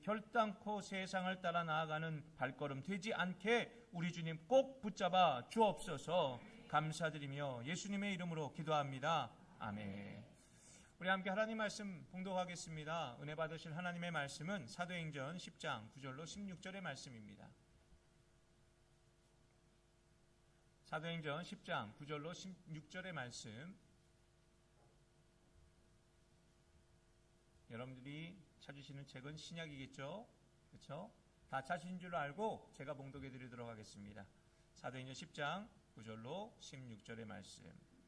결단코 세상을 따라 나아가는 발걸음 되지 않게 우리 주님 꼭 붙잡아 주옵소서. 감사드리며 예수님의 이름으로 기도합니다. 아멘. 우리 함께 하나님 말씀 봉독하겠습니다. 은혜 받으실 하나님의 말씀은 사도행전 10장 9절로 16절의 말씀입니다. 사도행전 10장 9절로 16절의 말씀, 여러분들이 찾으시는 책은 신약이겠죠? 그렇죠? 다 찾으신 줄 알고 제가 봉독해 드리도록 하겠습니다. 사도행전 10장 9절로 16절의 말씀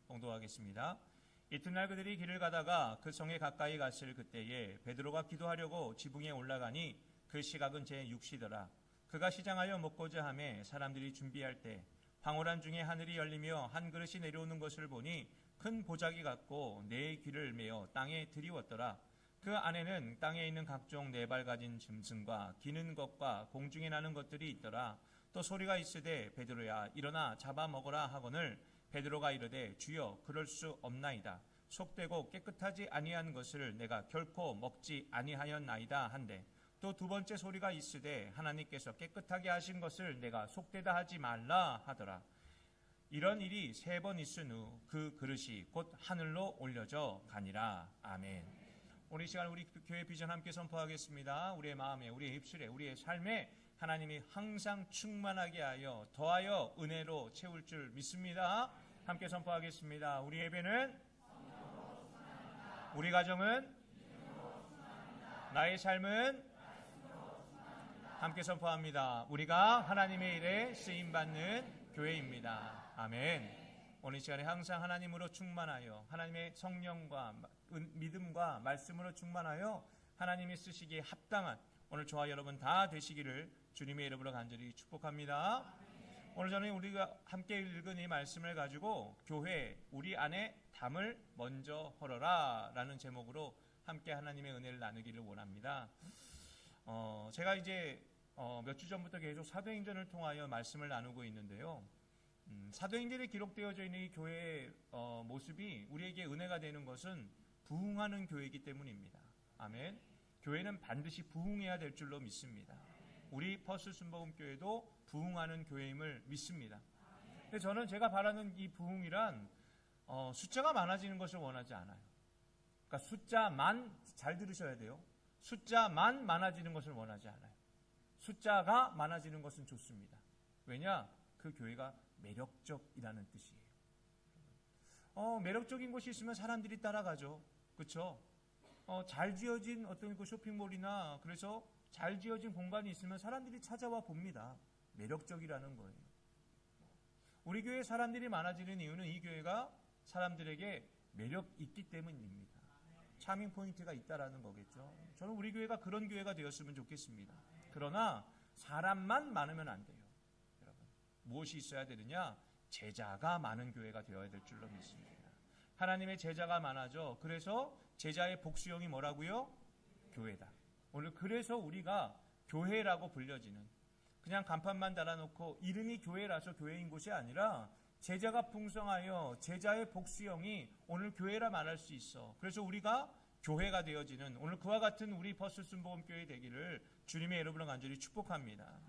봉독하겠습니다. 이튿날 그들이 길을 가다가 그 성에 가까이 갔을 그때에 베드로가 기도하려고 지붕에 올라가니 그 시각은 제6시더라. 그가 시장하여 먹고자 하매 사람들이 준비할 때 황홀한 중에 하늘이 열리며 한 그릇이 내려오는 것을 보니 큰 보자기 같고 네 귀를 메어 땅에 들이웠더라. 그 안에는 땅에 있는 각종 네 발 가진 짐승과 기는 것과 공중에 나는 것들이 있더라. 또 소리가 있으되 베드로야 일어나 잡아먹으라 하거늘 베드로가 이르되 주여 그럴 수 없나이다. 속되고 깨끗하지 아니한 것을 내가 결코 먹지 아니하였나이다 한데 또 두 번째 소리가 있으되 하나님께서 깨끗하게 하신 것을 내가 속되다 하지 말라 하더라. 이런 일이 3번 있은 후 그 그릇이 곧 하늘로 올려져 가니라. 아멘. 오늘 이 시간 우리 교회 비전 함께 선포하겠습니다. 우리의 마음에, 우리의 입술에, 우리의 삶에 하나님이 항상 충만하게 하여 더하여 은혜로 채울 줄 믿습니다. 함께 선포하겠습니다. 우리 예배는, 우리 가정은, 나의 삶은, 함께 선포합니다. 우리가 하나님의 일에 쓰임받는 교회입니다. 아멘. 오늘 시간에 항상 하나님으로 충만하여 하나님의 성령과 믿음과 말씀으로 충만하여 하나님이 쓰시기에 합당한 오늘 저와 여러분 다 되시기를 주님의 이름으로 간절히 축복합니다. 오늘 저는 우리가 함께 읽은 이 말씀을 가지고 교회 우리 안에 담을 먼저 헐어라 라는 제목으로 함께 하나님의 은혜를 나누기를 원합니다. 제가 이제 몇 주 전부터 계속 사도행전을 통하여 말씀을 나누고 있는데요. 사도행전에 기록되어져 있는 이 교회의 모습이 우리에게 은혜가 되는 것은 부흥하는 교회이기 때문입니다. 아멘. 교회는 반드시 부흥해야 될 줄로 믿습니다. 우리 퍼스 순복음교회도 부흥하는 교회임을 믿습니다. 근데 저는 제가 바라는 이 부흥이란 숫자가 많아지는 것을 원하지 않아요. 그러니까 숫자만, 잘 들으셔야 돼요. 숫자만 많아지는 것을 원하지 않아요. 숫자가 많아지는 것은 좋습니다. 왜냐? 그 교회가 매력적이라는 뜻이에요. 매력적인 곳이 있으면 사람들이 따라가죠. 그렇죠? 잘 지어진 어떤 그 쇼핑몰이나 그래서 잘 지어진 공간이 있으면 사람들이 찾아와 봅니다. 매력적이라는 거예요. 우리 교회 사람들이 많아지는 이유는 이 교회가 사람들에게 매력 있기 때문입니다. 차밍 포인트가 있다라는 거겠죠. 저는 우리 교회가 그런 교회가 되었으면 좋겠습니다. 그러나 사람만 많으면 안 돼요. 무엇이 있어야 되느냐? 제자가 많은 교회가 되어야 될 줄로 믿습니다. 하나님의 제자가 많아져. 그래서 제자의 복수형이 뭐라고요? 교회다. 오늘 그래서 우리가 교회라고 불려지는, 그냥 간판만 달아놓고 이름이 교회라서 교회인 곳이 아니라 제자가 풍성하여 제자의 복수형이 오늘 교회라 말할 수 있어. 그래서 우리가 교회가 되어지는 오늘 그와 같은 우리 퍼스 순복음교회 되기를 주님의 이름으로 간절히 축복합니다.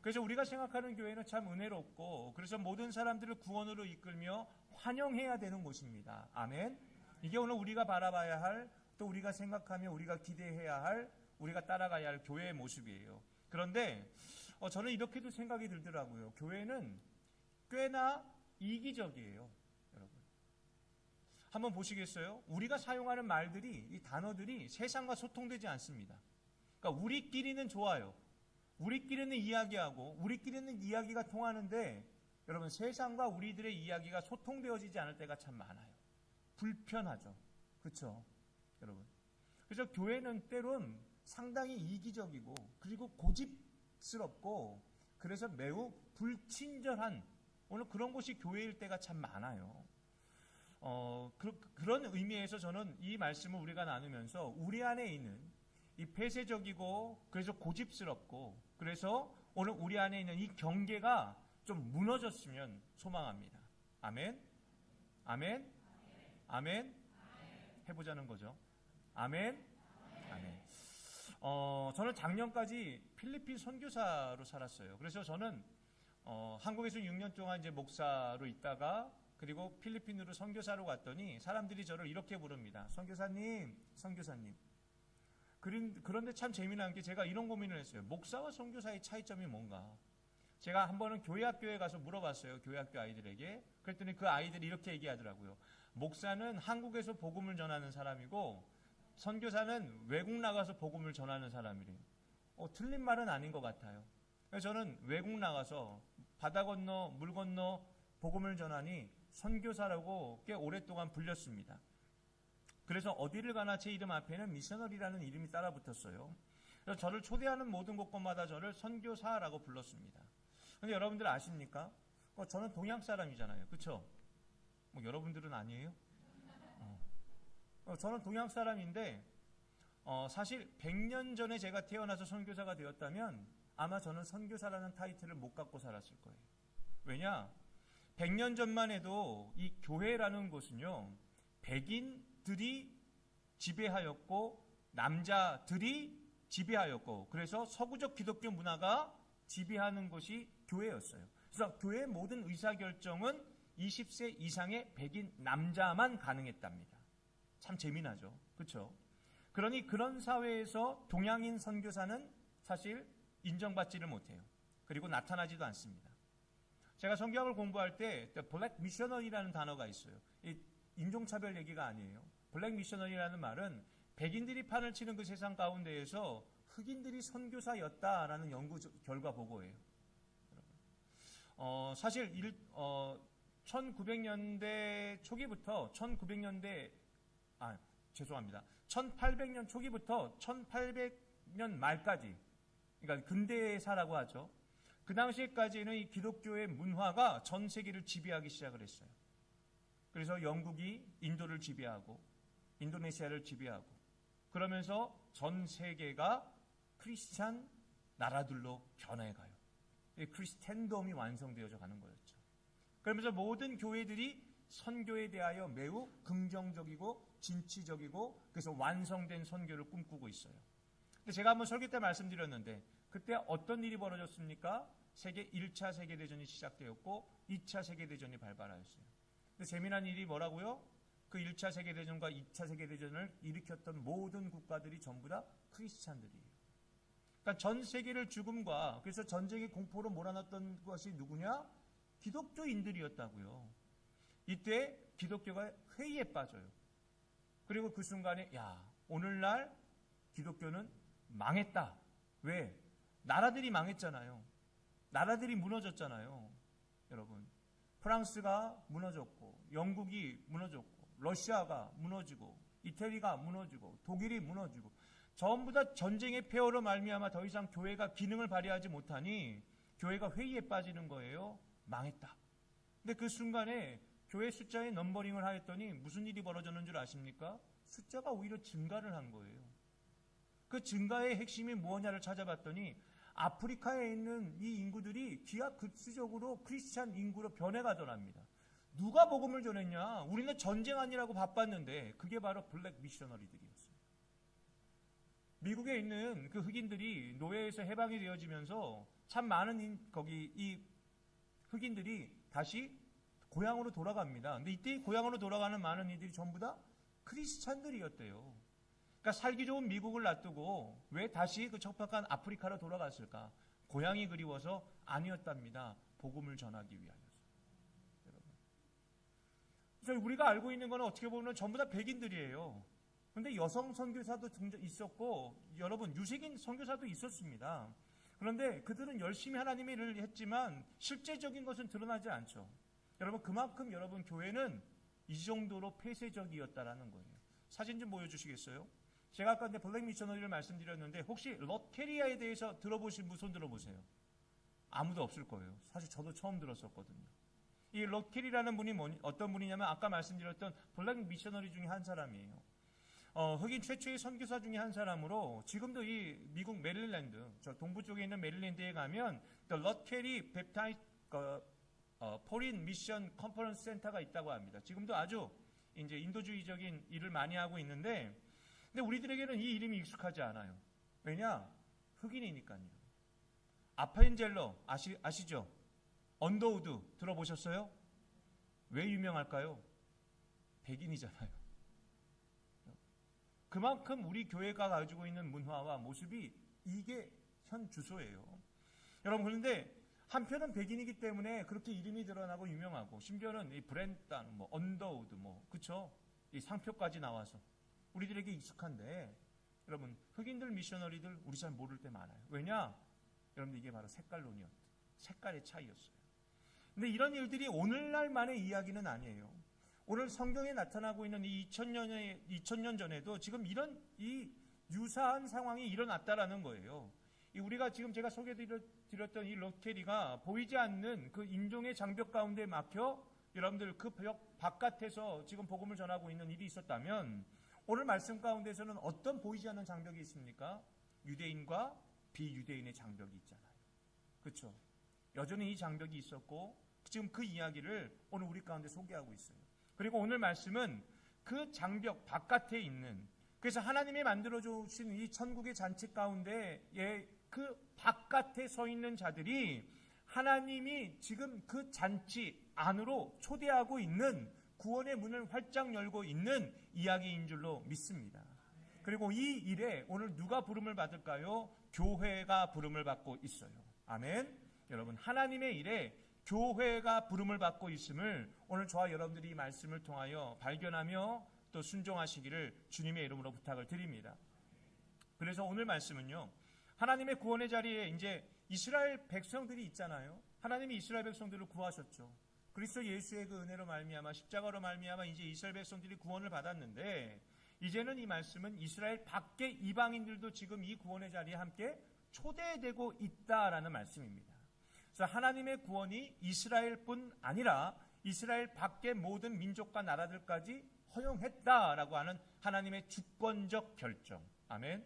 그래서 우리가 생각하는 교회는 참 은혜롭고 그래서 모든 사람들을 구원으로 이끌며 환영해야 되는 곳입니다. 아멘. 이게 오늘 우리가 바라봐야 할, 또 우리가 생각하며 우리가 기대해야 할, 우리가 따라가야 할 교회의 모습이에요. 그런데 저는 이렇게도 생각이 들더라고요. 교회는 꽤나 이기적이에요. 여러분 한번 보시겠어요? 우리가 사용하는 말들이, 이 단어들이 세상과 소통되지 않습니다. 그러니까 우리끼리는 좋아요. 우리끼리는 이야기하고 우리끼리는 이야기가 통하는데 여러분 세상과 우리들의 이야기가 소통되어지지 않을 때가 참 많아요. 불편하죠. 그렇죠? 여러분. 그래서 교회는 때론 상당히 이기적이고 그리고 고집스럽고 그래서 매우 불친절한 오늘 그런 곳이 교회일 때가 참 많아요. 그런 의미에서 저는 이 말씀을 우리가 나누면서 우리 안에 있는 이 폐쇄적이고 그래서 고집스럽고 그래서 오늘 우리 안에 있는 이 경계가 좀 무너졌으면 소망합니다. 아멘? 아멘? 아멘? 해보자는 거죠. 아멘? 아멘. 저는 작년까지 필리핀 선교사로 살았어요. 그래서 저는 한국에서 6년 동안 이제 목사로 있다가 그리고 필리핀으로 선교사로 갔더니 사람들이 저를 이렇게 부릅니다. 선교사님, 선교사님. 그런데 참 재미난 게 제가 이런 고민을 했어요. 목사와 선교사의 차이점이 뭔가? 제가 한 번은 교회학교에 가서 물어봤어요. 교회학교 아이들에게. 그랬더니 그 아이들이 이렇게 얘기하더라고요. 목사는 한국에서 복음을 전하는 사람이고 선교사는 외국 나가서 복음을 전하는 사람이래요. 틀린 말은 아닌 것 같아요. 그래서 저는 외국 나가서 바다 건너 물 건너 복음을 전하니 선교사라고 꽤 오랫동안 불렸습니다. 그래서 어디를 가나 제 이름 앞에는 미셔너리라는 이름이 따라 붙었어요. 그래서 저를 초대하는 모든 곳곳마다 저를 선교사라고 불렀습니다. 근데 여러분들 아십니까? 저는 동양 사람이잖아요. 그렇죠? 여러분들은 아니에요? 저는 동양 사람인데 사실 100년 전에 제가 태어나서 선교사가 되었다면 아마 저는 선교사라는 타이틀을 못 갖고 살았을 거예요. 왜냐? 100년 전만 해도 이 교회라는 곳은요, 백인들이 지배하였고 남자들이 지배하였고 그래서 서구적 기독교 문화가 지배하는 것이 교회였어요. 그래서 교회의 모든 의사결정은 20세 이상의 백인 남자만 가능했답니다. 참 재미나죠. 그렇죠? 그러니 그런 사회에서 동양인 선교사는 사실 인정받지를 못해요. 그리고 나타나지도 않습니다. 제가 성경을 공부할 때 블랙 미셔너리라는 단어가 있어요. 이 인종차별 얘기가 아니에요. 블랙 미셔너리라는 말은 백인들이 판을 치는 그 세상 가운데에서 흑인들이 선교사였다라는 연구 결과 보고예요. 사실 1900년대 초기부터 1800년 초기부터 1800년 말까지, 그러니까 근대사라고 하죠. 그 당시에까지는 이 기독교의 문화가 전 세계를 지배하기 시작을 했어요. 그래서 영국이 인도를 지배하고 인도네시아를 지배하고 그러면서 전 세계가 크리스찬 나라들로 변해가요. 크리스텐덤이 완성되어져 가는 거였죠. 그러면서 모든 교회들이 선교에 대하여 매우 긍정적이고 진취적이고 그래서 완성된 선교를 꿈꾸고 있어요. 근데 제가 한번 설교 때 말씀드렸는데 그때 어떤 일이 벌어졌습니까? 1차 세계대전이 시작되었고 2차 세계대전이 발발하였어요. 근데 재미난 일이 뭐라고요? 그 1차 세계대전과 2차 세계대전을 일으켰던 모든 국가들이 전부 다 크리스찬들이에요. 그러니까 전 세계를 죽음과 그래서 전쟁의 공포로 몰아넣었던 것이 누구냐? 기독교인들이었다고요. 이때 기독교가 회의에 빠져요. 그리고 그 순간에 오늘날 기독교는 망했다. 왜? 나라들이 망했잖아요. 나라들이 무너졌잖아요. 여러분, 프랑스가 무너졌고 영국이 무너졌고 러시아가 무너지고 이태리가 무너지고 독일이 무너지고 전부 다 전쟁의 폐허로 말미암아 더 이상 교회가 기능을 발휘하지 못하니 교회가 회의에 빠지는 거예요. 망했다. 근데 그 순간에 교회 숫자에 넘버링을 하였더니 무슨 일이 벌어졌는 줄 아십니까? 숫자가 오히려 증가를 한 거예요. 그 증가의 핵심이 무엇냐를 찾아봤더니 아프리카에 있는 이 인구들이 기하급수적으로 크리스찬 인구로 변해가더랍니다. 누가 복음을 전했냐? 우리는 전쟁 아니라고 바빴는데 그게 바로 블랙 미셔너리들이었어요. 미국에 있는 그 흑인들이 노예에서 해방이 되어지면서 참 많은 이 흑인들이 다시 고향으로 돌아갑니다. 근데 이때 고향으로 돌아가는 많은 이들이 전부 다 크리스찬들이었대요. 그러니까 살기 좋은 미국을 놔두고 왜 다시 그 척박한 아프리카로 돌아갔을까? 고향이 그리워서 아니었답니다. 복음을 전하기 위하여서. 여러분. 그래서 우리가 알고 있는 건 어떻게 보면 전부 다 백인들이에요. 그런데 여성 선교사도 있었고 여러분 유색인 선교사도 있었습니다. 그런데 그들은 열심히 하나님의 일을 했지만 실제적인 것은 드러나지 않죠. 여러분 그만큼 여러분 교회는 이 정도로 폐쇄적이었다라는 거예요. 사진 좀 보여주시겠어요? 제가 아까 블랙 미셔너리를 말씀드렸는데 혹시 럿캐리아에 대해서 들어보신 분 손 들어보세요. 아무도 없을 거예요. 사실 저도 처음 들었었거든요. 이 럿캐리라는 분이 어떤 분이냐면 아까 말씀드렸던 블랙 미셔너리 중에 한 사람이에요. 흑인 최초의 선교사 중에 한 사람으로 지금도 이 미국 메릴랜드 저 동부 쪽에 있는 메릴랜드에 가면 럿캐리 베프타이스 포린 미션 컨퍼런스 센터가 있다고 합니다. 지금도 아주 이제 인도주의적인 일을 많이 하고 있는데 근데 우리들에게는 이 이름이 익숙하지 않아요. 왜냐? 흑인이니까요. 아펜젤러 아시죠? 언더우드 들어보셨어요? 왜 유명할까요? 백인이잖아요. 그만큼 우리 교회가 가지고 있는 문화와 모습이 이게 현 주소예요. 여러분, 그런데 한편은 백인이기 때문에 그렇게 이름이 드러나고 유명하고, 심지어는 이 브랜단, 언더우드, 그쵸? 이 상표까지 나와서 우리들에게 익숙한데, 여러분, 흑인들 미셔너리들 우리 잘 모를 때 많아요. 왜냐? 여러분, 이게 바로 색깔론이었어요. 색깔의 차이였어요. 근데 이런 일들이 오늘날만의 이야기는 아니에요. 오늘 성경에 나타나고 있는 이 2000년 전에도 지금 이런 이 유사한 상황이 일어났다라는 거예요. 우리가 지금 제가 소개드렸던 이 로케리가 보이지 않는 그 인종의 장벽 가운데 막혀 여러분들 그 벽 바깥에서 지금 복음을 전하고 있는 일이 있었다면, 오늘 말씀 가운데서는 어떤 보이지 않는 장벽이 있습니까? 유대인과 비유대인의 장벽이 있잖아요. 그렇죠? 여전히 이 장벽이 있었고, 지금 그 이야기를 오늘 우리 가운데 소개하고 있어요. 그리고 오늘 말씀은 그 장벽 바깥에 있는, 그래서 하나님이 만들어주신 이 천국의 잔치 가운데 그 바깥에 서 있는 자들이 하나님이 지금 그 잔치 안으로 초대하고 있는, 구원의 문을 활짝 열고 있는 이야기인 줄로 믿습니다. 그리고 이 일에 오늘 누가 부름을 받을까요? 교회가 부름을 받고 있어요. 아멘. 여러분, 하나님의 일에 교회가 부름을 받고 있음을 오늘 저와 여러분들이 이 말씀을 통하여 발견하며 또 순종하시기를 주님의 이름으로 부탁을 드립니다. 그래서 오늘 말씀은요, 하나님의 구원의 자리에 이제 이스라엘 백성들이 있잖아요. 하나님이 이스라엘 백성들을 구하셨죠. 그리스도 예수의 그 은혜로 말미암아, 십자가로 말미암아 이제 이스라엘 백성들이 구원을 받았는데, 이제는 이 말씀은 이스라엘 밖의 이방인들도 지금 이 구원의 자리에 함께 초대되고 있다라는 말씀입니다. 그래서 하나님의 구원이 이스라엘뿐 아니라 이스라엘 밖의 모든 민족과 나라들까지 허용했다라고 하는 하나님의 주권적 결정. 아멘.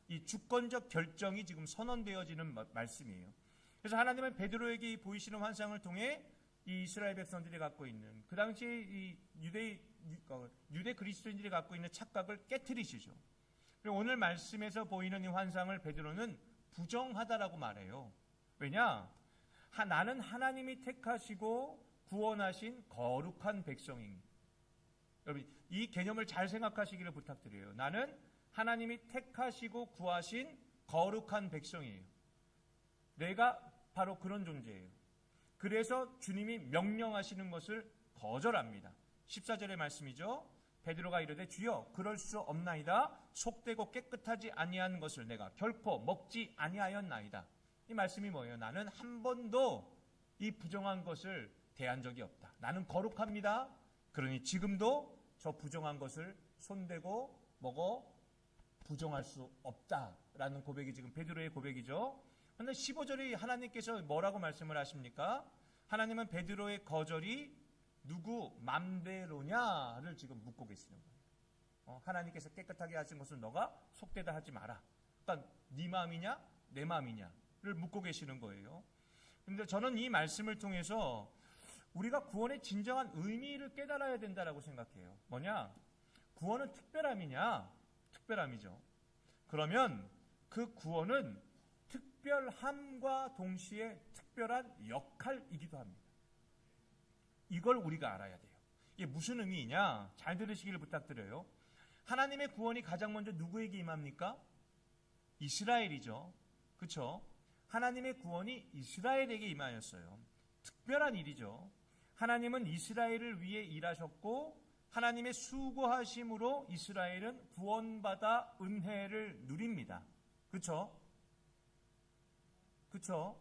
이 주권적 결정이 지금 선언되어지는 말씀이에요. 그래서 하나님은 베드로에게 보이시는 환상을 통해 이 이스라엘 백성들이 갖고 있는, 그 당시에 이 유대 그리스도인들이 갖고 있는 착각을 깨트리시죠. 그리고 오늘 말씀에서 보이는 이 환상을 베드로는 부정하다라고 말해요. 왜냐? 나는 하나님이 택하시고 구원하신 거룩한 백성입니다. 여러분, 이 개념을 잘 생각하시기를 부탁드려요. 나는 하나님이 택하시고 구하신 거룩한 백성이에요. 내가 바로 그런 존재예요. 그래서 주님이 명령하시는 것을 거절합니다. 14절의 말씀이죠. 베드로가 이르되 주여 그럴 수 없나이다. 속되고 깨끗하지 아니한 것을 내가 결코 먹지 아니하였나이다. 이 말씀이 뭐예요? 나는 한 번도 이 부정한 것을 대한 적이 없다. 나는 거룩합니다. 그러니 지금도 저 부정한 것을 손대고 먹어 부정할 수 없다라는 고백이 지금 베드로의 고백이죠. 그런데 15절에 하나님께서 뭐라고 말씀을 하십니까? 하나님은 베드로의 거절이 누구 맘대로냐를 지금 묻고 계시는 거예요. 하나님께서 깨끗하게 하신 것을 너가 속되다 하지 마라. 그러니까 네 마음이냐 내 마음이냐를 묻고 계시는 거예요. 그런데 저는 이 말씀을 통해서 우리가 구원의 진정한 의미를 깨달아야 된다라고 생각해요. 뭐냐? 구원은 특별함이냐? 특별함이죠. 그러면 그 구원은 특별함과 동시에 특별한 역할이기도 합니다. 이걸 우리가 알아야 돼요. 이게 무슨 의미이냐? 잘 들으시기를 부탁드려요. 하나님의 구원이 가장 먼저 누구에게 임합니까? 이스라엘이죠. 그렇죠? 하나님의 구원이 이스라엘에게 임하였어요. 특별한 일이죠. 하나님은 이스라엘을 위해 일하셨고 하나님의 수고하심으로 이스라엘은 구원받아 은혜를 누립니다. 그렇죠? 그렇죠?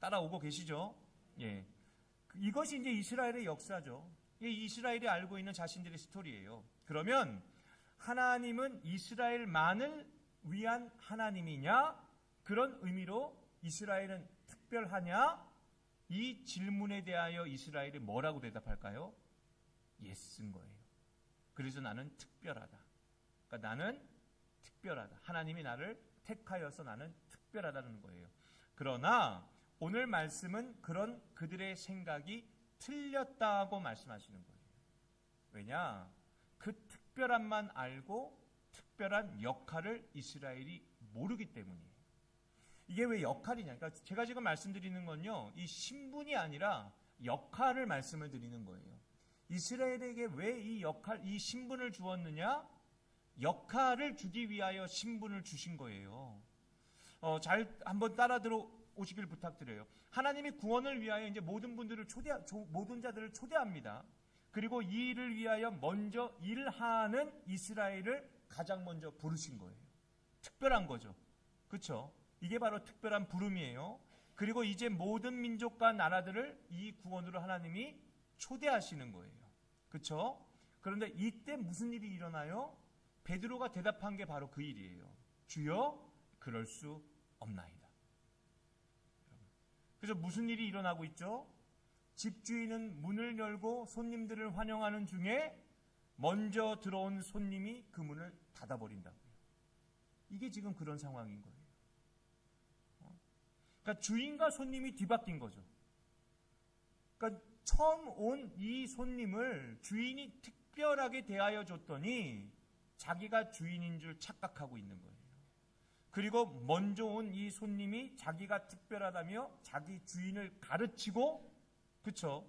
따라오고 계시죠? 예. 이것이 이제 이스라엘의 역사죠. 이게 이스라엘이 알고 있는 자신들의 스토리예요. 그러면 하나님은 이스라엘만을 위한 하나님이냐? 그런 의미로 이스라엘은 특별하냐? 이 질문에 대하여 이스라엘이 뭐라고 대답할까요? 예스인 거예요. 그래서 나는 특별하다. 그러니까 나는 특별하다. 하나님이 나를 택하여서 나는 특별하다는 거예요. 그러나 오늘 말씀은 그런 그들의 생각이 틀렸다고 말씀하시는 거예요. 왜냐? 그 특별함만 알고 특별한 역할을 이스라엘이 모르기 때문이에요. 이게 왜 역할이냐? 그러니까 제가 지금 말씀드리는 건요, 이 신분이 아니라 역할을 말씀을 드리는 거예요. 이스라엘에게 왜 이 신분을 주었느냐? 역할을 주기 위하여 신분을 주신 거예요. 잘 한번 따라 들어오시길 부탁드려요. 하나님이 구원을 위하여 이제 모든 자들을 초대합니다. 그리고 이 일을 위하여 먼저 일하는 이스라엘을 가장 먼저 부르신 거예요. 특별한 거죠. 그렇죠? 이게 바로 특별한 부름이에요. 그리고 이제 모든 민족과 나라들을 이 구원으로 하나님이 초대하시는 거예요. 그렇죠? 그런데 이때 무슨 일이 일어나요? 베드로가 대답한 게 바로 그 일이에요. 주여, 그럴 수 없나이다. 그래서 무슨 일이 일어나고 있죠? 집주인은 문을 열고 손님들을 환영하는 중에 먼저 들어온 손님이 그 문을 닫아버린다고요. 이게 지금 그런 상황인 거예요. 그러니까 주인과 손님이 뒤바뀐 거죠. 그러니까 처음 온 이 손님을 주인이 특별하게 대하여 줬더니 자기가 주인인 줄 착각하고 있는 거예요. 그리고 먼저 온 이 손님이 자기가 특별하다며 자기 주인을 가르치고, 그쵸?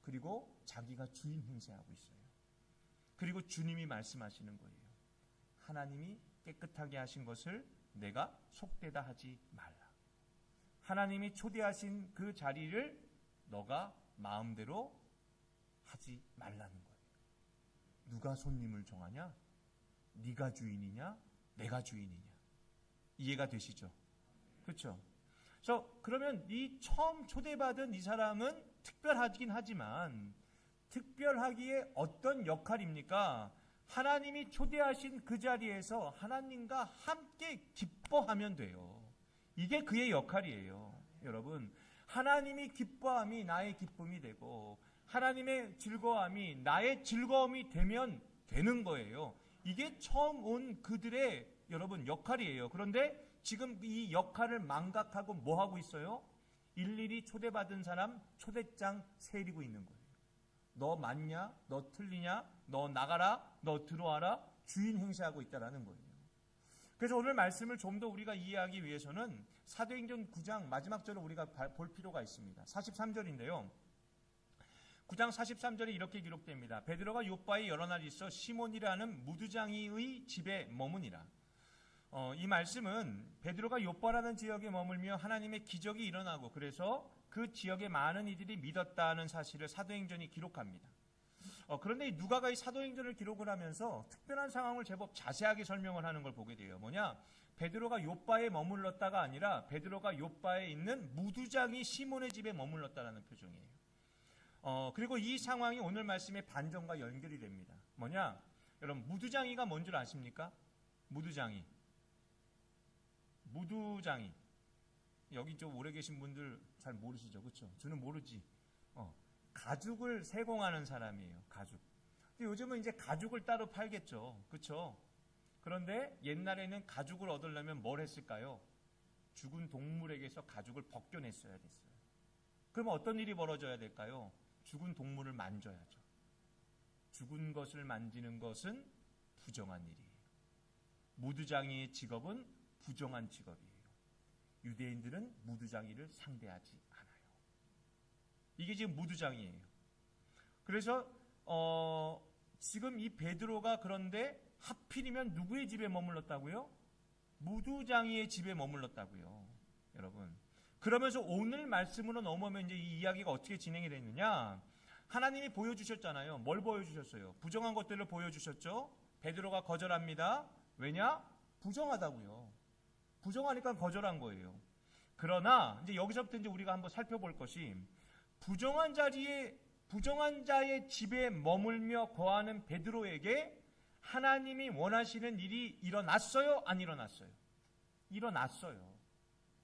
그리고 자기가 주인 행세하고 있어요. 그리고 주님이 말씀하시는 거예요. 하나님이 깨끗하게 하신 것을 내가 속되다 하지 말라. 하나님이 초대하신 그 자리를 너가 마음대로 하지 말라는 거예요. 누가 손님을 정하냐? 네가 주인이냐? 내가 주인이냐? 이해가 되시죠? 그렇죠? 그러면 이 처음 초대받은 이 사람은 특별하긴 하지만 특별하기에 어떤 역할입니까? 하나님이 초대하신 그 자리에서 하나님과 함께 기뻐하면 돼요. 이게 그의 역할이에요. 여러분, 하나님이 기뻐함이 나의 기쁨이 되고 하나님의 즐거움이 나의 즐거움이 되면 되는 거예요. 이게 처음 온 그들의 여러분 역할이에요. 그런데 지금 이 역할을 망각하고 뭐 하고 있어요? 일일이 초대받은 사람 초대장 세리고 있는 거예요. 너 맞냐? 너 틀리냐? 너 나가라? 너 들어와라? 주인 행세하고 있다라는 거예요. 그래서 오늘 말씀을 좀 더 우리가 이해하기 위해서는 사도행전 9장 마지막 절을 우리가 볼 필요가 있습니다. 43절인데요. 9장 43절에 이렇게 기록됩니다. 베드로가 요바에 여러 날 있어 시몬이라는 무두장이의 집에 머무니라. 이 말씀은 베드로가 요바라는 지역에 머물며 하나님의 기적이 일어나고 그래서 그 지역에 많은 이들이 믿었다는 사실을 사도행전이 기록합니다. 그런데 누가가 이 사도행전을 기록을 하면서 특별한 상황을 제법 자세하게 설명을 하는 걸 보게 돼요. 뭐냐? 베드로가 요바에 머물렀다가 아니라 베드로가 요바에 있는 무두장이 시몬의 집에 머물렀다라는 표정이에요. 그리고 이 상황이 오늘 말씀의 반전과 연결이 됩니다. 뭐냐? 여러분, 무두장이가 뭔 줄 아십니까? 무두장이. 여기 좀 오래 계신 분들 잘 모르시죠? 그렇죠? 저는 모르지. 가죽을 세공하는 사람이에요. 가죽. 근데 요즘은 이제 가죽을 따로 팔겠죠. 그렇죠? 그런데 옛날에는 가죽을 얻으려면 뭘 했을까요? 죽은 동물에게서 가죽을 벗겨냈어야 됐어요. 그러면 어떤 일이 벌어져야 될까요? 죽은 동물을 만져야죠. 죽은 것을 만지는 것은 부정한 일이에요. 무두장이의 직업은 부정한 직업이에요. 유대인들은 무두장이를 상대하지 않아요. 이게 지금 무두장이에요. 그래서 지금 이 베드로가 그런데 하필이면 누구의 집에 머물렀다고요? 무두장이의 집에 머물렀다고요. 여러분. 그러면서 오늘 말씀으로 넘어오면 이제 이 이야기가 어떻게 진행이 되느냐? 하나님이 보여주셨잖아요. 뭘 보여주셨어요? 부정한 것들을 보여주셨죠? 베드로가 거절합니다. 왜냐? 부정하다고요. 부정하니까 거절한 거예요. 그러나 이제 여기서부터 이제 우리가 한번 살펴볼 것이 부정한 자의 집에 머물며 거하는 베드로에게 하나님이 원하시는 일이 일어났어요? 안 일어났어요? 일어났어요.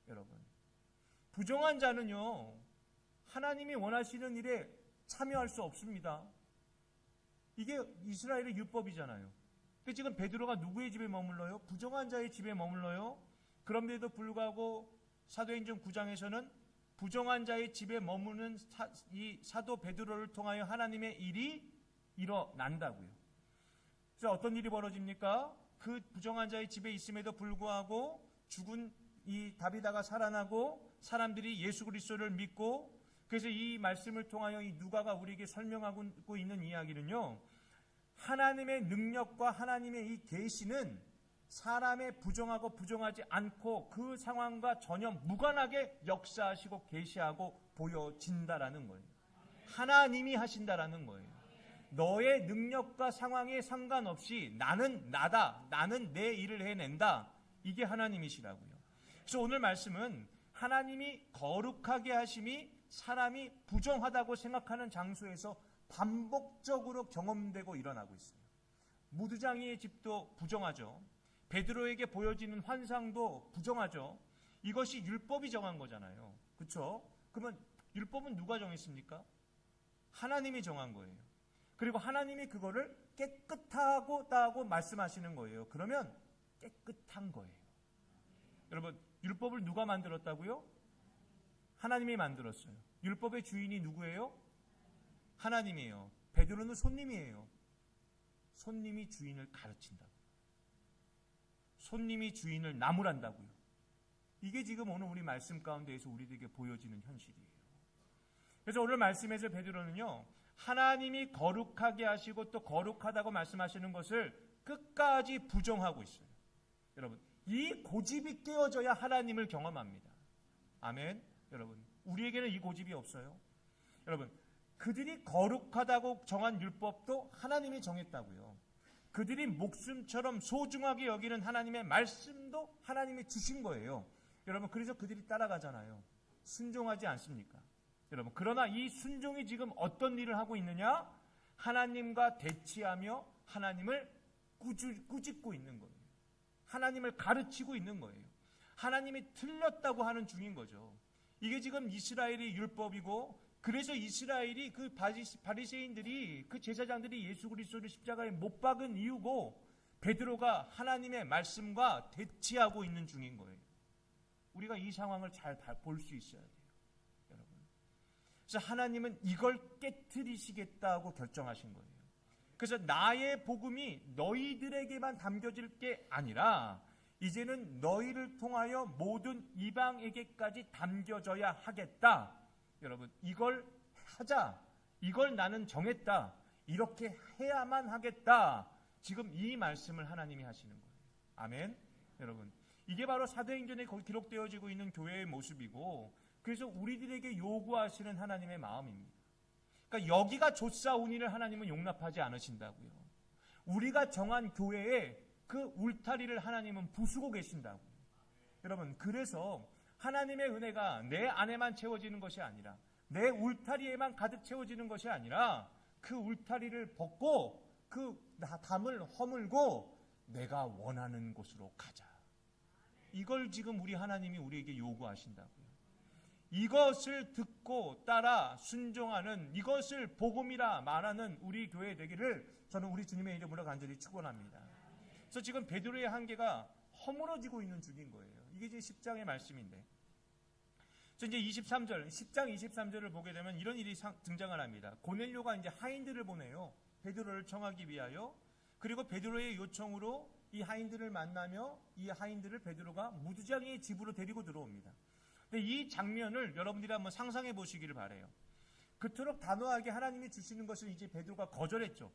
여러분. 부정한 자는요, 하나님이 원하시는 일에 참여할 수 없습니다. 이게 이스라엘의 율법이잖아요. 근데 지금 베드로가 누구의 집에 머물러요? 부정한 자의 집에 머물러요. 그런데도 불구하고 사도행전 9장에서는 부정한 자의 집에 머무는 이 사도 베드로를 통하여 하나님의 일이 일어난다고요. 그래서 어떤 일이 벌어집니까? 그 부정한 자의 집에 있음에도 불구하고 죽은 이 다비다가 살아나고 사람들이 예수 그리스도를 믿고, 그래서 이 말씀을 통하여 이 누가가 우리에게 설명하고 있는 이야기는요, 하나님의 능력과 하나님의 이 계시는 사람의 부정하고 부정하지 않고 그 상황과 전혀 무관하게 역사하시고 계시하고 보여진다라는 거예요. 하나님이 하신다라는 거예요. 너의 능력과 상황에 상관없이 나는 나다, 나는 내 일을 해낸다, 이게 하나님이시라고요. 그래서 오늘 말씀은 하나님이 거룩하게 하심이 사람이 부정하다고 생각하는 장소에서 반복적으로 경험되고 일어나고 있어요. 무드장이의 집도 부정하죠. 베드로에게 보여지는 환상도 부정하죠. 이것이 율법이 정한 거잖아요. 그렇죠? 그러면 율법은 누가 정했습니까? 하나님이 정한 거예요. 그리고 하나님이 그거를 깨끗하다고 말씀하시는 거예요. 그러면 깨끗한 거예요. 여러분, 율법을 누가 만들었다고요? 하나님이 만들었어요. 율법의 주인이 누구예요? 하나님이에요. 베드로는 손님이에요. 손님이 주인을 가르친다고요. 손님이 주인을 나무란다고요. 이게 지금 오늘 우리 말씀 가운데에서 우리들에게 보여지는 현실이에요. 그래서 오늘 말씀에서 베드로는요, 하나님이 거룩하게 하시고 또 거룩하다고 말씀하시는 것을 끝까지 부정하고 있어요. 여러분, 이 고집이 깨어져야 하나님을 경험합니다. 아멘. 여러분, 우리에게는 이 고집이 없어요. 여러분, 그들이 거룩하다고 정한 율법도 하나님이 정했다고요. 그들이 목숨처럼 소중하게 여기는 하나님의 말씀도 하나님이 주신 거예요. 여러분, 그래서 그들이 따라가잖아요. 순종하지 않습니까? 여러분, 그러나 이 순종이 지금 어떤 일을 하고 있느냐? 하나님과 대치하며 하나님을 꾸짖고 있는 거예요. 하나님을 가르치고 있는 거예요. 하나님이 틀렸다고 하는 중인 거죠. 이게 지금 이스라엘의 율법이고, 그래서 이스라엘이 그 바리새인들이, 그 제사장들이 예수 그리스도를 십자가에 못 박은 이유고, 베드로가 하나님의 말씀과 대치하고 있는 중인 거예요. 우리가 이 상황을 잘 볼 수 있어야 돼요, 여러분. 그래서 하나님은 이걸 깨트리시겠다고 결정하신 거예요. 그래서 나의 복음이 너희들에게만 담겨질 게 아니라 이제는 너희를 통하여 모든 이방에게까지 담겨져야 하겠다. 여러분, 이걸 하자. 이걸 나는 정했다. 이렇게 해야만 하겠다. 지금 이 말씀을 하나님이 하시는 거예요. 아멘. 여러분, 이게 바로 사도행전에 기록되어지고 있는 교회의 모습이고, 그래서 우리들에게 요구하시는 하나님의 마음입니다. 그러니까 여기가 좋사오니를 하나님은 용납하지 않으신다고요. 우리가 정한 교회에 그 울타리를 하나님은 부수고 계신다고요. 여러분, 그래서 하나님의 은혜가 내 안에만 채워지는 것이 아니라, 내 울타리에만 가득 채워지는 것이 아니라, 그 울타리를 벗고 그 담을 허물고 내가 원하는 곳으로 가자. 이걸 지금 우리 하나님이 우리에게 요구하신다고요. 이것을 듣고 따라 순종하는, 이것을 복음이라 말하는 우리 교회 되기를 저는 우리 주님의 이름으로 간절히 축원합니다. 그래서 지금 베드로의 한계가 허물어지고 있는 중인 거예요. 이게 이제 10장의 말씀인데, 이제 23절, 10장 23절을 보게 되면 이런 일이 등장을 합니다. 고넬료가 이제 하인들을 보내요. 베드로를 청하기 위하여. 그리고 베드로의 요청으로 이 하인들을 만나며 이 하인들을 베드로가 무두장이의 집으로 데리고 들어옵니다. 근데 이 장면을 여러분들이 한번 상상해 보시기를 바라요. 그토록 단호하게 하나님이 주시는 것을 이제 베드로가 거절했죠.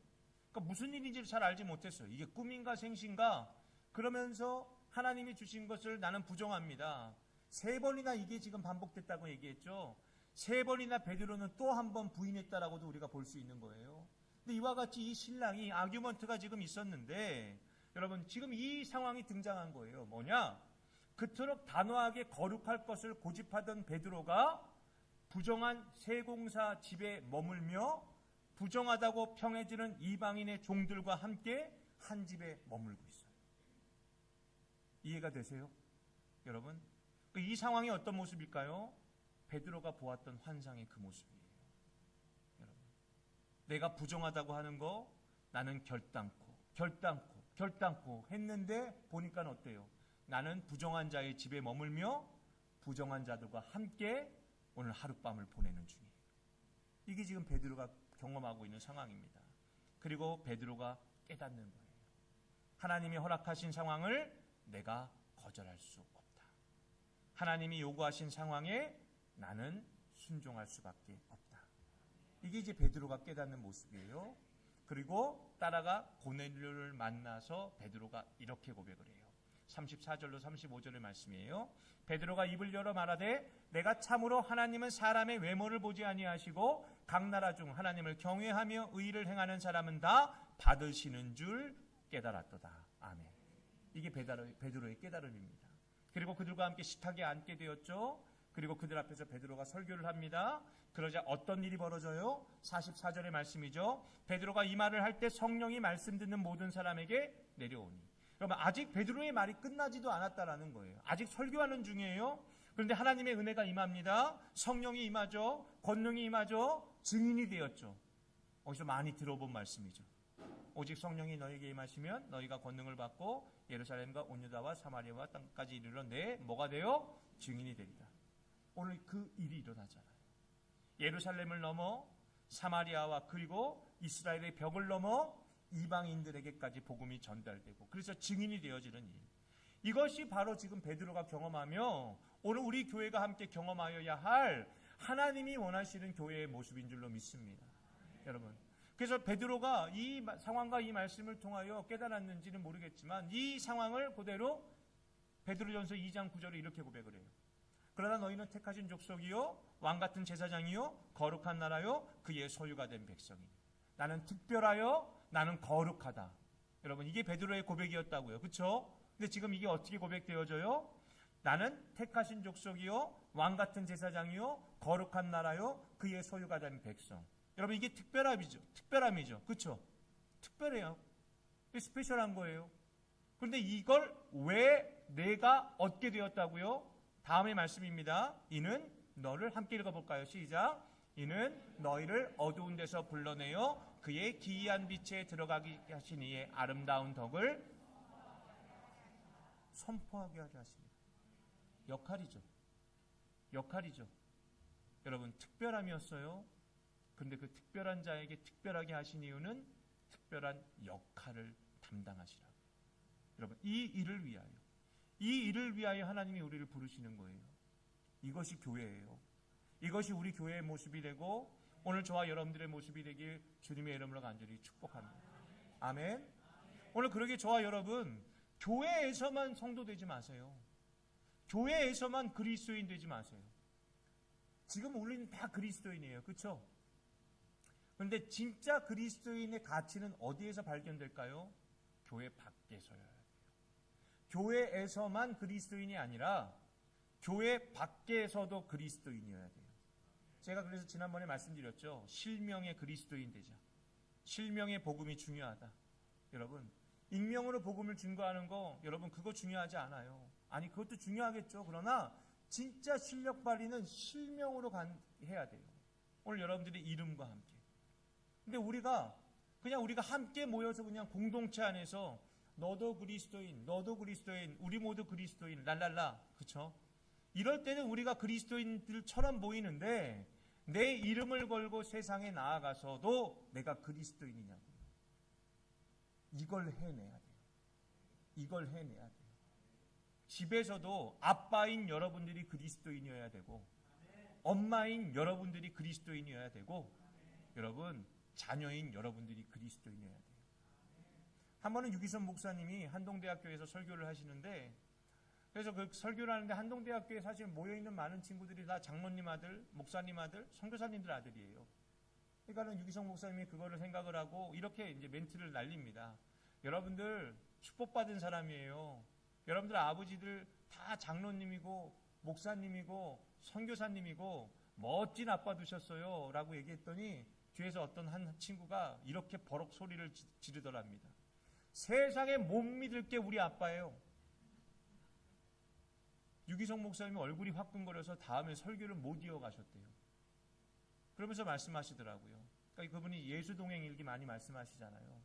그러니까 무슨 일인지 잘 알지 못했어요. 이게 꿈인가 생신가? 그러면서 하나님이 주신 것을 나는 부정합니다. 3번이나 이게 지금 반복됐다고 얘기했죠. 3번이나 베드로는 또 한 번 부인했다라고도 우리가 볼 수 있는 거예요. 근데 이와 같이 이 신랑이 아규먼트가 지금 있었는데, 여러분, 지금 이 상황이 등장한 거예요. 뭐냐? 그토록 단호하게 거룩할 것을 고집하던 베드로가 부정한 세공사 집에 머물며 부정하다고 평해지는 이방인의 종들과 함께 한 집에 머물고 있어요. 이해가 되세요? 여러분, 이 상황이 어떤 모습일까요? 베드로가 보았던 환상의 그 모습이에요. 여러분, 내가 부정하다고 하는 거 나는 결단코 했는데 보니까 어때요? 나는 부정한 자의 집에 머물며 부정한 자들과 함께 오늘 하룻밤을 보내는 중이에요. 이게 지금 베드로가 경험하고 있는 상황입니다. 그리고 베드로가 깨닫는 거예요. 하나님이 허락하신 상황을 내가 거절할 수 없다. 하나님이 요구하신 상황에 나는 순종할 수밖에 없다. 이게 이제 베드로가 깨닫는 모습이에요. 그리고 따라가 고넬료를 만나서 베드로가 이렇게 고백을 해요. 34절로 35절의 말씀이에요. 베드로가 입을 열어 말하되 내가 참으로 하나님은 사람의 외모를 보지 아니하시고 각 나라 중 하나님을 경외하며 의를 행하는 사람은 다 받으시는 줄 깨달았도다. 아멘. 이게 베드로의 깨달음입니다. 그리고 그들과 함께 식탁에 앉게 되었죠. 그리고 그들 앞에서 베드로가 설교를 합니다. 그러자 어떤 일이 벌어져요? 44절의 말씀이죠. 베드로가 이 말을 할 때 성령이 말씀 듣는 모든 사람에게 내려오니. 그러면 아직 베드로의 말이 끝나지도 않았다라는 거예요. 아직 설교하는 중이에요. 그런데 하나님의 은혜가 임합니다. 성령이 임하죠. 권능이 임하죠. 증인이 되었죠. 어디서 많이 들어본 말씀이죠. 오직 성령이 너에게 임하시면 너희가 권능을 받고 예루살렘과 온 유다와 사마리아와 땅까지 이르러 내 뭐가 되어? 증인이 되리라. 오늘 그 일이 일어나잖아요. 예루살렘을 넘어 사마리아와 그리고 이스라엘의 벽을 넘어 이방인들에게까지 복음이 전달되고 그래서 증인이 되어지는 일. 이것이 바로 지금 베드로가 경험하며 오늘 우리 교회가 함께 경험하여야 할 하나님이 원하시는 교회의 모습인 줄로 믿습니다. 여러분. 그래서 베드로가 이 상황과 이 말씀을 통하여 깨달았는지는 모르겠지만 이 상황을 그대로 베드로전서 2장 9절에 이렇게 고백을 해요. 그러나 너희는 택하신 족속이요 왕같은 제사장이요 거룩한 나라요 그의 소유가 된 백성이니 나는 특별하여 나는 거룩하다. 여러분 이게 베드로의 고백이었다고요. 그렇죠? 근데 지금 이게 어떻게 고백되어져요? 나는 택하신 족속이요 왕같은 제사장이요 거룩한 나라요 그의 소유가 된 백성. 여러분 이게 특별함이죠. 그렇죠? 특별해요. 스페셜한 거예요. 그런데 이걸 왜 내가 얻게 되었다고요? 다음의 말씀입니다. 이는 너를 함께 읽어볼까요? 시작. 이는 너희를 어두운 데서 불러내어 그의 기이한 빛에 들어가게 하신 이의 아름다운 덕을 선포하게 하려 하십니다. 역할이죠. 여러분 특별함이었어요. 그런데 그 특별한 자에게 특별하게 하신 이유는 특별한 역할을 담당하시라고. 여러분 이 일을 위하여 하나님이 우리를 부르시는 거예요. 이것이 교회예요. 이것이 우리 교회의 모습이 되고 오늘 저와 여러분들의 모습이 되길 주님의 이름으로 간절히 축복합니다. 아멘. 오늘 그러게 저와 여러분 교회에서만 성도 되지 마세요. 교회에서만 그리스도인 되지 마세요. 지금 우리는 다 그리스도인이에요. 그렇죠? 그런데 진짜 그리스도인의 가치는 어디에서 발견될까요? 교회 밖에서요. 교회에서만 그리스도인이 아니라 교회 밖에서도 그리스도인이어야 돼요. 제가 그래서 지난번에 말씀드렸죠. 실명의 그리스도인 되자. 실명의 복음이 중요하다. 여러분 익명으로 복음을 증거하는 거 여러분 그거 중요하지 않아요. 아니 그것도 중요하겠죠. 그러나 진짜 실력 발휘는 실명으로 해야 돼요. 오늘 여러분들의 이름과 함께. 근데 우리가 함께 모여서 그냥 공동체 안에서 너도 그리스도인, 우리 모두 그리스도인, 랄랄라, 그렇죠? 이럴 때는 우리가 그리스도인들처럼 보이는데 내 이름을 걸고 세상에 나아가서도 내가 그리스도인이냐고요. 이걸 해내야 돼요. 집에서도 아빠인 여러분들이 그리스도인이어야 되고 엄마인 여러분들이 그리스도인이어야 되고 여러분 자녀인 여러분들이 그리스도인이어야 돼요. 한 번은 유기선 목사님이 한동대학교에서 설교를 하시는데 그래서 그 설교를 하는데 한동대학교에 사실 모여있는 많은 친구들이 다 장로님 아들, 목사님 아들, 선교사님들 아들이에요. 그러니까는 유기성 목사님이 그거를 생각을 하고 이렇게 이제 멘트를 날립니다. 여러분들 축복받은 사람이에요. 여러분들 아버지들 다 장로님이고 목사님이고 선교사님이고 멋진 아빠 두셨어요 라고 얘기했더니 뒤에서 어떤 한 친구가 이렇게 버럭 소리를 지르더랍니다. 세상에 못 믿을 게 우리 아빠예요. 유기성 목사님이 얼굴이 화끈거려서 다음에 설교를 못 이어가셨대요. 그러면서 말씀하시더라고요. 그러니까 그분이 예수 동행 일기 많이 말씀하시잖아요.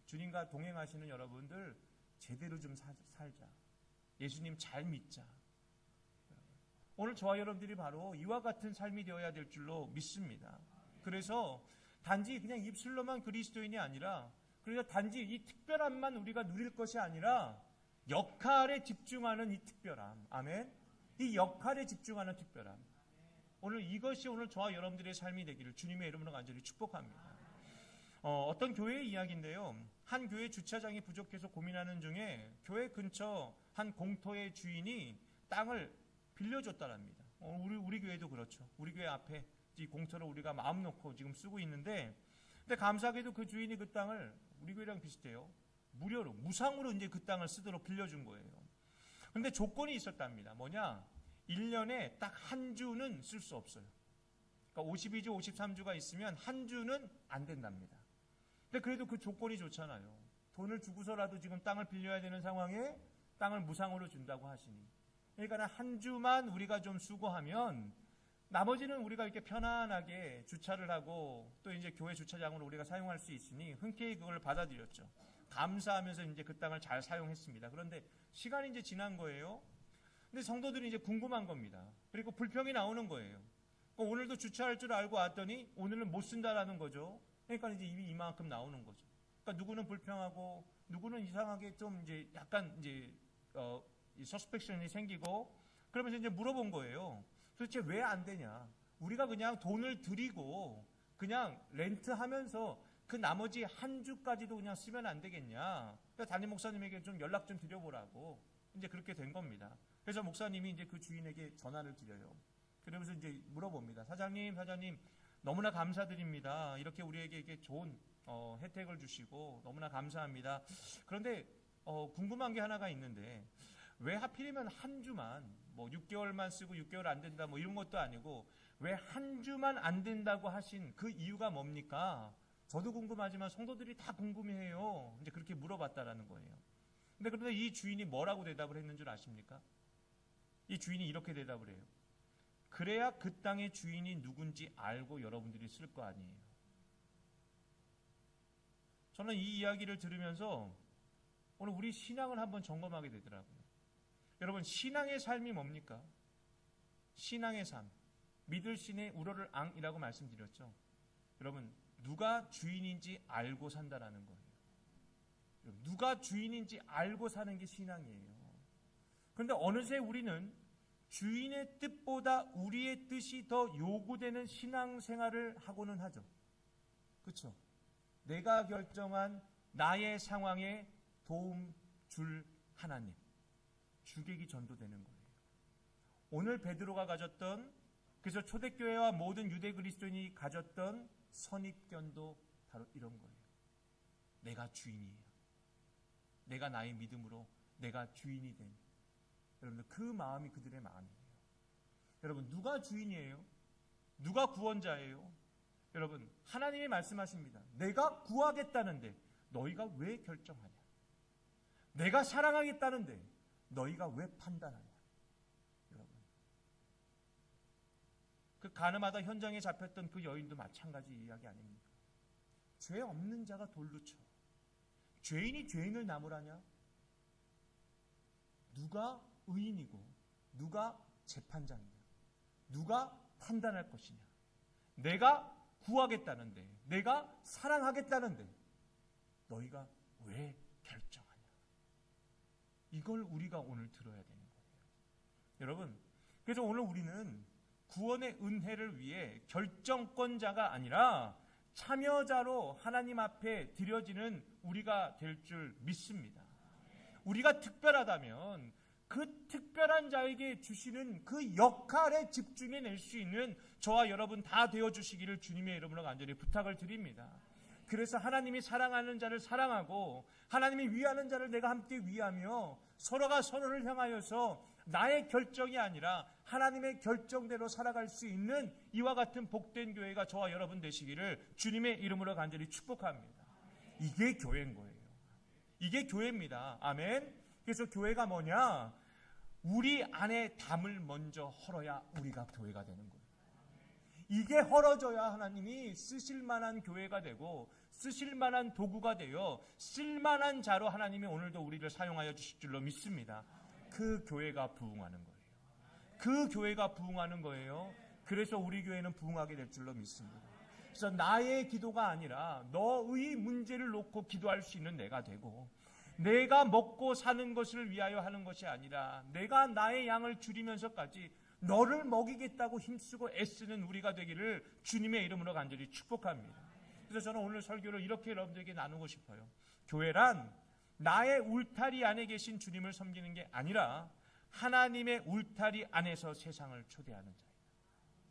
주님과 동행하시는 여러분들 제대로 좀 살자. 예수님 잘 믿자. 오늘 저와 여러분들이 바로 이와 같은 삶이 되어야 될 줄로 믿습니다. 그래서 단지 그냥 입술로만 그리스도인이 아니라 그래서 단지 이 특별함만 우리가 누릴 것이 아니라 역할에 집중하는 이 특별함. 아멘. 이 역할에 집중하는 특별함. 오늘 이것이 오늘 저와 여러분들의 삶이 되기를 주님의 이름으로 간절히 축복합니다. 어떤 교회의 이야기인데요. 한 교회 주차장이 부족해서 고민하는 중에 교회 근처 한 공터의 주인이 땅을 빌려줬다랍니다. 우리 교회도 그렇죠. 우리 교회 앞에 이 공터를 우리가 마음 놓고 지금 쓰고 있는데, 근데 감사하게도 그 주인이 그 땅을 우리 교회랑 비슷해요. 무료로, 무상으로 이제 그 땅을 쓰도록 빌려준 거예요. 근데 조건이 있었답니다. 뭐냐? 1년에 딱 한 주는 쓸 수 없어요. 그러니까 52주, 53주가 있으면 한 주는 안 된답니다. 근데 그래도 그 조건이 좋잖아요. 돈을 주고서라도 지금 땅을 빌려야 되는 상황에 땅을 무상으로 준다고 하시니. 그러니까 한 주만 우리가 좀 수고하면 나머지는 우리가 이렇게 편안하게 주차를 하고 또 이제 교회 주차장으로 우리가 사용할 수 있으니 흔쾌히 그걸 받아들였죠. 감사하면서 이제 그 땅을 잘 사용했습니다. 그런데 시간이 이제 지난 거예요. 근데 성도들이 이제 궁금한 겁니다. 그리고 불평이 나오는 거예요. 오늘도 주차할 줄 알고 왔더니 오늘은 못 쓴다라는 거죠. 그러니까 이제 입이 이만큼 나오는 거죠. 그러니까 누구는 불평하고 누구는 이상하게 좀 이제 약간 이제 서스펙션이 생기고 그러면서 이제 물어본 거예요. 도대체 왜 안 되냐? 우리가 그냥 돈을 드리고 그냥 렌트하면서 그 나머지 한 주까지도 그냥 쓰면 안 되겠냐? 그러니까 담임 목사님에게 좀 연락 좀 드려보라고 이제 그렇게 된 겁니다. 그래서 목사님이 이제 그 주인에게 전화를 드려요. 그러면서 이제 물어봅니다. 사장님, 너무나 감사드립니다. 이렇게 우리에게 이게 좋은 혜택을 주시고 너무나 감사합니다. 그런데 궁금한 게 하나가 있는데 왜 하필이면 한 주만 뭐 6개월만 쓰고 6개월 안 된다 뭐 이런 것도 아니고 왜 한 주만 안 된다고 하신 그 이유가 뭡니까? 저도 궁금하지만 성도들이 다 궁금해해요. 이제 그렇게 물어봤다라는 거예요. 그런데 이 주인이 뭐라고 대답을 했는 줄 아십니까? 이 주인이 이렇게 대답을 해요. 그래야 그 땅의 주인이 누군지 알고 여러분들이 쓸 거 아니에요. 저는 이 이야기를 들으면서 오늘 우리 신앙을 한번 점검하게 되더라고요. 여러분, 신앙의 삶이 뭡니까? 신앙의 삶. 믿을 신의 우러를 앙이라고 말씀드렸죠. 여러분, 누가 주인인지 알고 산다라는 거예요. 누가 주인인지 알고 사는 게 신앙이에요. 그런데 어느새 우리는 주인의 뜻보다 우리의 뜻이 더 요구되는 신앙생활을 하고는 하죠. 그렇죠? 내가 결정한 나의 상황에 도움 줄 하나님. 주객이 전도되는 거예요. 오늘 베드로가 가졌던, 그래서 초대교회와 모든 유대 그리스도인이 가졌던 선입견도 바로 이런 거예요. 내가 주인이에요. 내가 나의 믿음으로 내가 주인이 된, 여러분들 그 마음이 그들의 마음이에요. 여러분, 누가 주인이에요? 누가 구원자예요? 여러분, 하나님이 말씀하십니다. 내가 구하겠다는데 너희가 왜 결정하냐? 내가 사랑하겠다는데 너희가 왜 판단하냐? 여러분, 그 가늠하다 현장에 잡혔던 그 여인도 마찬가지 이야기 아닙니까? 죄 없는 자가 돌로 쳐. 죄인이 죄인을 나무라냐? 누가 의인이고 누가 재판장이냐? 누가 판단할 것이냐? 내가 구하겠다는데, 내가 사랑하겠다는데 너희가 왜 결정하냐? 이걸 우리가 오늘 들어야 되는 거예요. 여러분, 그래서 오늘 우리는 구원의 은혜를 위해 결정권자가 아니라 참여자로 하나님 앞에 드려지는 우리가 될 줄 믿습니다. 우리가 특별하다면 그 특별한 자에게 주시는 그 역할에 집중해낼 수 있는 저와 여러분 다 되어주시기를 주님의 이름으로 간절히 부탁을 드립니다. 그래서 하나님이 사랑하는 자를 사랑하고 하나님이 위하는 자를 내가 함께 위하며 서로가 서로를 향하여서 나의 결정이 아니라 하나님의 결정대로 살아갈 수 있는 이와 같은 복된 교회가 저와 여러분 되시기를 주님의 이름으로 간절히 축복합니다. 이게 교회인 거예요. 이게 교회입니다. 아멘. 그래서 교회가 뭐냐? 우리 안에 담을 먼저 헐어야 우리가 교회가 되는 거예요. 이게 헐어져야 하나님이 쓰실 만한 교회가 되고 쓰실 만한 도구가 되어 쓸만한 자로 하나님이 오늘도 우리를 사용하여 주실 줄로 믿습니다. 그 교회가 부흥하는 거예요. 그 교회가 부흥하는 거예요. 그래서 우리 교회는 부흥하게 될 줄로 믿습니다. 그래서 나의 기도가 아니라 너의 문제를 놓고 기도할 수 있는 내가 되고, 내가 먹고 사는 것을 위하여 하는 것이 아니라 내가 나의 양을 줄이면서까지 너를 먹이겠다고 힘쓰고 애쓰는 우리가 되기를 주님의 이름으로 간절히 축복합니다. 그래서 저는 오늘 설교를 이렇게 여러분들에게 나누고 싶어요. 교회란 나의 울타리 안에 계신 주님을 섬기는 게 아니라 하나님의 울타리 안에서 세상을 초대하는 자예요.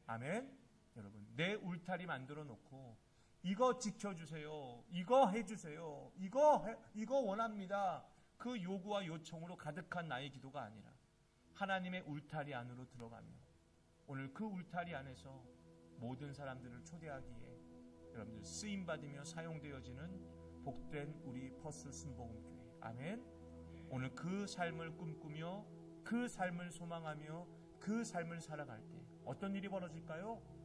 아멘. 여러분, 내 울타리 만들어 놓고 이거 지켜주세요, 이거 해주세요, 이거 원합니다, 그 요구와 요청으로 가득한 나의 기도가 아니라 하나님의 울타리 안으로 들어가며 오늘 그 울타리 안에서 모든 사람들을 초대하기에 여러분들 쓰임받으며 사용되어지는 복된 우리 퍼스 순복음교회. 아멘. 오늘 그 삶을 꿈꾸며 그 삶을 소망하며 그 삶을 살아갈 때 어떤 일이 벌어질까요?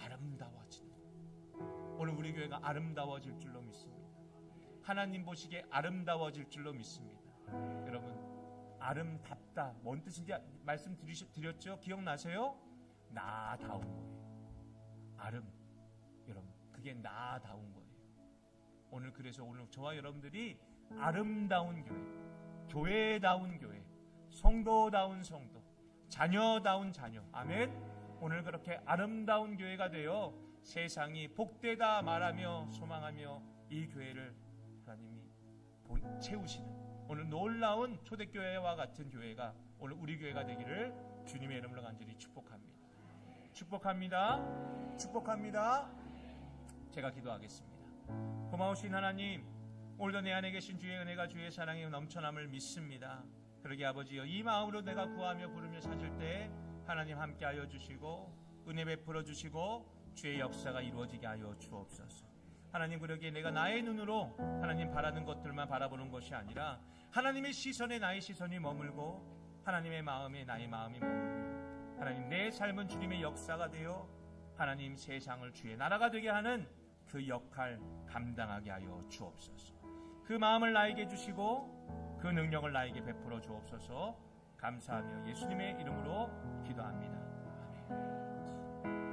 아름다워지는. 오늘 우리 교회가 아름다워질 줄로 믿습니다. 하나님 보시기에 아름다워질 줄로 믿습니다. 여러분, 아름답다 뭔 뜻인지 말씀드렸죠? 기억나세요? 나다운 거예요. 여러분, 그게 나다운 거예요. 오늘 그래서 오늘 저와 여러분들이 아름다운 교회, 교회다운 교회, 성도다운 성도, 자녀다운 자녀. 아멘. 오늘 그렇게 아름다운 교회가 되어 세상이 복되다 말하며 소망하며 이 교회를 하나님이 채우시는 오늘 놀라운 초대교회와 같은 교회가 오늘 우리 교회가 되기를 주님의 이름으로 간절히 축복합니다. 축복합니다. 축복합니다. 제가 기도하겠습니다. 고마우신 하나님, 오늘도 내 안에 계신 주의 은혜가 주의 사랑이 넘쳐남을 믿습니다. 그러게 아버지여, 이 마음으로 내가 구하며 부르며 찾을 때 하나님 함께하여 주시고 은혜 베풀어 주시고 주의 역사가 이루어지게 하여 주옵소서. 하나님, 그러기에 내가 나의 눈으로 하나님 바라는 것들만 바라보는 것이 아니라 하나님의 시선에 나의 시선이 머물고 하나님의 마음에 나의 마음이 머물고 하나님 내 삶은 주님의 역사가 되어 하나님 세상을 주의 나라가 되게 하는 그 역할 감당하게 하여 주옵소서. 그 마음을 나에게 주시고 그 능력을 나에게 베풀어 주옵소서. 감사하며 예수님의 이름으로 기도합니다. 아멘.